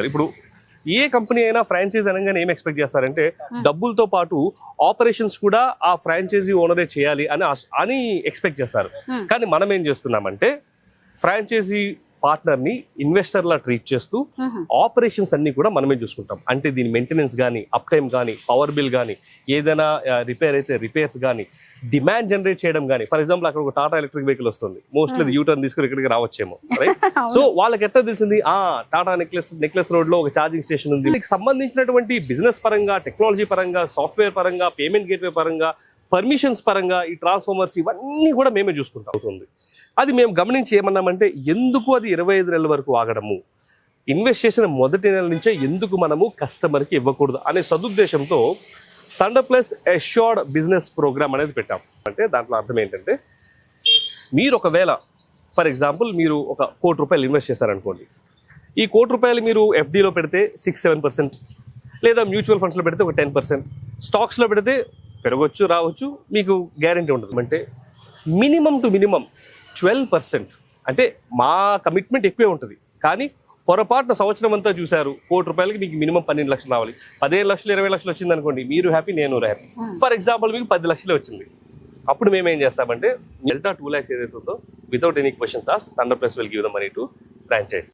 ఇప్పుడు ఏ కంపెనీ అయినా ఫ్రాంచైజ్ అనగానే ఏం ఎక్స్పెక్ట్ చేస్తారంటే డబ్బులతో పాటు ఆపరేషన్స్ కూడా ఆ ఫ్రాంచైజీ ఓనరే చేయాలి అని ఎక్స్పెక్ట్ చేస్తారు. కానీ మనం ఏం చేస్తున్నామంటే ఫ్రాంచైజీ పార్ట్నర్ ని ఇన్వెస్టర్ లా ట్రీట్ చేస్తూ ఆపరేషన్స్ అన్ని కూడా మనమే చూసుకుంటాం. అంటే దీని మెయింటెనెన్స్ కానీ, అప్ టైం కానీ, పవర్ బిల్ కానీ, ఏదైనా రిపేర్ అయితే రిపేర్స్ కానీ, డిమాండ్ జనరేట్ చేయడం కానీ. ఫర్ ఎగ్జాంపుల్ అక్కడ ఒక టాటా ఎలక్ట్రిక్ వెహికల్ వస్తుంది, మోస్ట్లీ యూటర్న్ తీసుకుని ఇక్కడికి రావచ్చేమో, రైట్? సో వాళ్ళకి ఎట్లా తెలిసింది టాటా నెక్లెస్ రోడ్ లో ఒక ఛార్జింగ్ స్టేషన్ ఉంది. దీనికి సంబంధించినటువంటి బిజినెస్ పరంగా, టెక్నాలజీ పరంగా, సాఫ్ట్వేర్ పరంగా, పేమెంట్ గేట్వే పరంగా, పర్మిషన్స్ పరంగా, ఈ ట్రాన్స్ఫార్మర్స్ ఇవన్నీ కూడా మేమే చూసుకుంటాం. అవుతుంది. అది మేము గమనించి ఏమన్నామంటే ఎందుకు అది 25 నెలల వరకు ఆగడము, ఇన్వెస్ట్ చేసిన మొదటి నెల నుంచే ఎందుకు మనము కస్టమర్కి ఇవ్వకూడదు అనే సదుద్దేశంతో thunder plus assured business programme అనేది పెట్టాం. అంటే దాంట్లో అర్థం ఏంటంటే మీరు ఒకవేళ ఫర్ ఎగ్జాంపుల్ మీరు ఒక ₹1 కోటి ఇన్వెస్ట్ చేశారనుకోండి. ఈ ₹1 కోటి మీరు ఎఫ్డీలో పెడితే 6-7%, లేదా మ్యూచువల్ ఫండ్స్లో పెడితే ఒక 10%, స్టాక్స్లో పెడితే పెరగవచ్చు రావచ్చు, మీకు గ్యారంటీ ఉంటుంది. అంటే మినిమం టు మినిమం 12%. అంటే మా కమిట్మెంట్ ఎక్కువే ఉంటుంది. కానీ పొరపాటున సంవత్సరం అంతా చూశారు ₹1 కోటికి మీకు మినిమం 12 లక్షలు రావాలి, 15 లక్షలు 20 లక్షలు వచ్చింది అనుకోండి, మీరు హ్యాపీ, నేను హ్యాపీ. ఫర్ ఎగ్జాంపుల్ మీకు 10 లక్షలే వచ్చింది. అప్పుడు మేము ఏం చేస్తామంటే డెల్టా 2 lakhs ఏదైతే ఉందో without any questions asked thunder plus will give the money to franchise.